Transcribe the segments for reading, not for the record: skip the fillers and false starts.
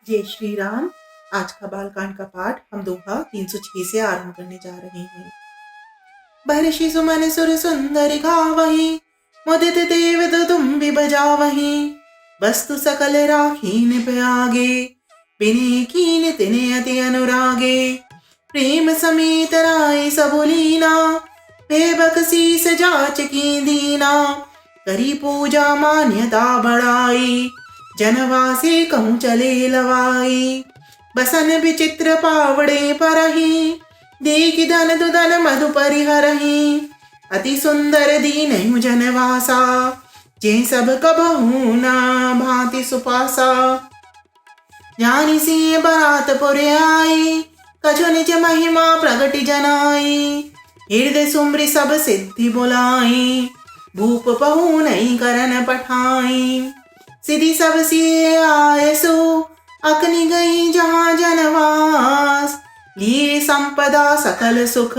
जय श्री राम। आज का बालकांड का पाठ हम दोहा 306 से आरंभ करने जा रहे हैं। बरषि सुमन सुर सुंदर गावही, मुदित देव दुदुम्बि बजावही। वस्तु सकल राखीन प्यागे, बिने कीन तिने अति अनुरागे। प्रेम समेत राय सबुलीना, भेबक शीस जाच की दीना। करी पूजा मान्यता बढ़ाई, जनवासे कहूँ चले लवाई। बसन विचित्र पावड़े परही, देख धन दुदन मधु परिहरही। अति सुंदर दीन जनवासा, जे सब कबहू न भांति सुपासा। जानी सिंह बरात पुर आई, कछु निज महिमा प्रगति जनाई। हृदय सुमरि सब सिद्धि बुलाई, भूप पहु नहीं करन पठाई। सिद्धि सब सिए आयसु, अकनि गई जहाँ जनवास। लिए संपदा सकल सुख,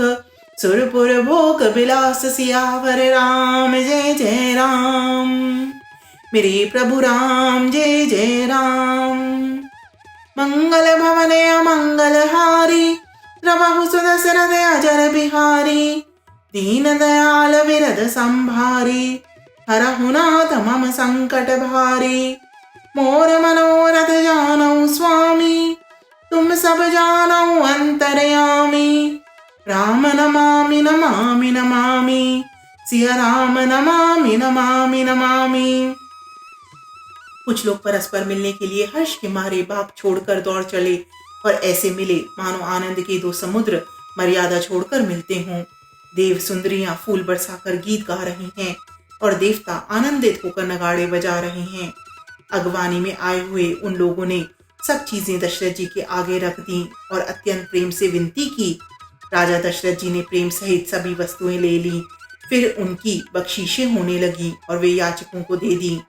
सुरपुर भोग विलास। सियावर राम जय जय राम, मेरे प्रभु राम जय जय राम। मंगल भवन अमंगल हारी, रवहु सुदशरथ अजर बिहारी। दीन दयाल विरद संभारी, हरहु नाथ मम संकट भारी। मोर मनोरथ जानौ स्वामी, तुम सब जानौ अंतरयामी। राम नमामि नमामि नमामि, सिया राम नमामि नमामि नमामि। कुछ लोग परस्पर मिलने के लिए हर्ष के मारे बाग छोड़कर दौड़ चले और ऐसे मिले मानो आनंद के दो समुद्र मर्यादा छोड़कर मिलते हों। देव सुंदरियां फूल बरसाकर गीत गा रही हैं और देवता आनंदित होकर नगाड़े बजा रहे हैं। अगवानी में आए हुए उन लोगों ने सब चीजें दशरथ जी के आगे रख दी और अत्यंत प्रेम से विनती की। राजा दशरथ जी ने प्रेम सहित सभी वस्तुएं ले ली। फिर उनकी बख्शीशें होने लगी और वे याचकों को दे दी।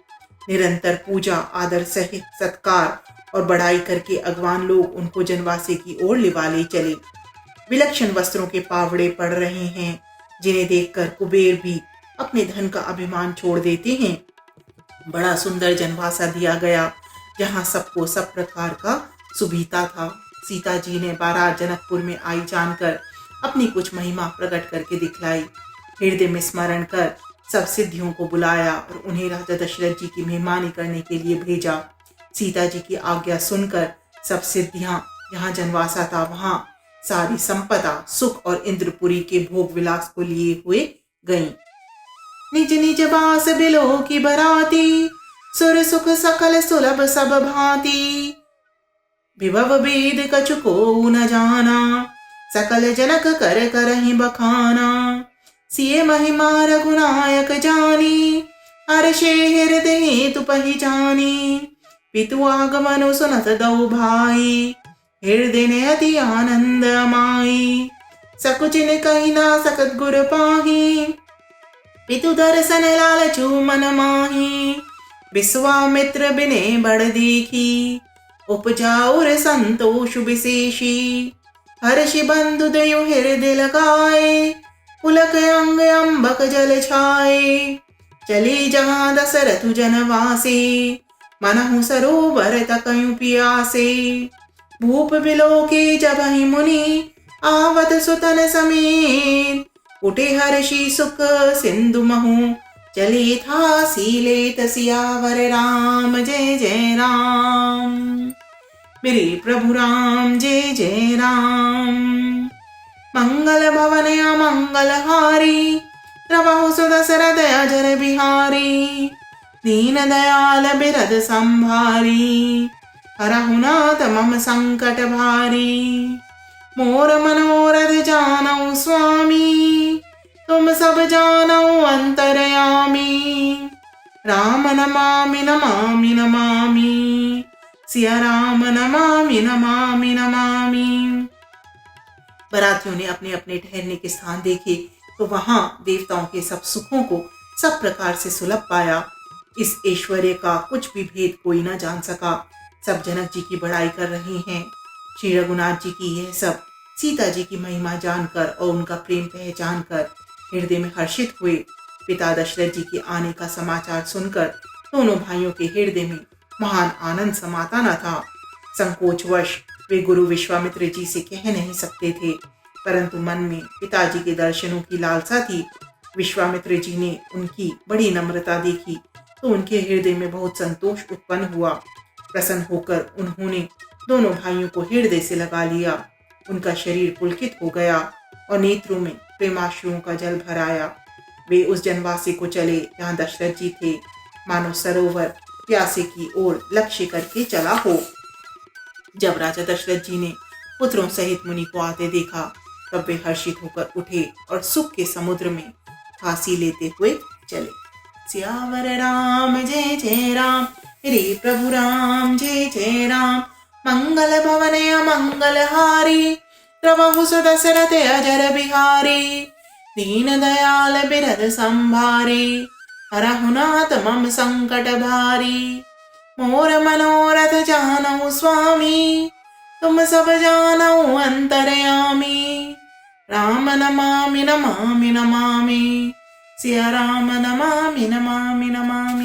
निरंतर पूजा आदर सहित सत्कार और बड़ाई करके अगवान लोग उनको जनवासे की ओर लिवाले चले। विलक्षण वस्त्रों के पावड़े पड़ रहे हैं, जिन्हें देखकर कुबेर भी अपने धन का अभिमान छोड़ देते हैं। बड़ा सुंदर जनवासा दिया गया, जहां सबको सब प्रकार का सुविधा था। सीता जी ने बारात जनकपुर में आई जानकर अपनी कुछ महिमा प्रकट करके दिखलाई। हृदय में स्मरण कर सब सिद्धियों को बुलाया और उन्हें राजा दशरथ जी की मेहमानी करने के लिए भेजा। सीता जी की आज्ञा सुनकर सब सिद्धियां जहां जनवासा था वहां सारी संपदा सुख और इंद्रपुरी के भोग विलास को लिए हुए गईं। निज निज बास बिलो की बराती, सुर सुख सकल सुलभ सब भांति। विभव वेद कछु को न जाना, सकल जनक कर करहि बखाना। सिय महिमा रघुनायक जानी, हर्षे हृदय हेतु पहिचानी। पितु आगमनु सुनत दौ भाई, हृदय ने अति आनंद अमाई। सकुचिन कही ना सकत गुर पाही, पितु दर्शन लालचू मन माही। विश्वामित्र बिने बड़ देखी, उपजाउर संतोष विशेषी। हर्षि बंधु दयु हृदय लगाए, पुलक अंग अंबक जल छाए। चले जहां दशरथ जनवासे, मनहु सरोवर तकयु पियासे। भूप बिलोके जबहि मुनि, आवत सुतन समेत। उठे हर्षि सुख सिंधु महु, चले था सीलेत। सियावर राम जय जय राम, मेरे प्रभु राम जय जय राम। मंगल भवन अमंगल हारी, रवहु सुदशरथ अजर बिहारी। दीन दयाल बिरद संभारी, हरहु नाथ मम संकट भारी। मोर मनोरथ जानौ स्वामी, तुम सब जानौ अंतरयामी। राम नमामि नमामि नमामि, सिया राम नमामि नमामि नमामि। बरातियों ने अपने अपने ठहरने के स्थान देखे तो वहां देवताओं के सब सुखों को सब प्रकार से सुलभ पाया। इस ऐश्वर्य का कुछ भी भेद कोई न जान सका। सब जनक जी की बड़ाई कर रहे हैं। श्री रघुनाथ जी की यह सब सीता जी की महिमा जानकर और उनका प्रेम पहचान कर हृदय में हर्षित हुए। पिता दशरथ जी के आने का समाचार सुनकर दोनों भाइयों के हृदय में महान आनंद समाता न था। संकोचवश वे गुरु विश्वामित्र जी से कह नहीं सकते थे, परंतु मन में पिताजी के दर्शनों की लालसा थी। विश्वामित्र जी ने उनकी बड़ी नम्रता देखी तो उनके हृदय में बहुत संतोष उत्पन्न हुआ। प्रसन्न होकर उन्होंने दोनों भाइयों को हृदय से लगा लिया। उनका शरीर पुलकित हो गया और नेत्रों में प्रेमाश्रुओं का जल भर आया। वे उस जनवासी को चले जहाँ दशरथ जी थे, मानो सरोवर प्यासे की ओर लक्ष्य करके चला हो। जब राजा दशरथ जी ने पुत्रों सहित मुनि को आते देखा तब वे हर्षित होकर उठे और सुख के समुद्र में फांसी लेते हुए चले। सियावर राम जय जय राम, मेरे प्रभु राम जय जय राम। मंगल भवन मंगल हारी, प्रभु सुदशरथ अजर बिहारी। दीन दयाल बिरद संभारी, हरहु नाथ मम संकट भारी। मोर मनोरथ जानऊ स्वामी, तुम सब जानऊ अंतर्यामी। राम नमामि नमामि नमामि, सिया राम नमामि नमामि नमामि।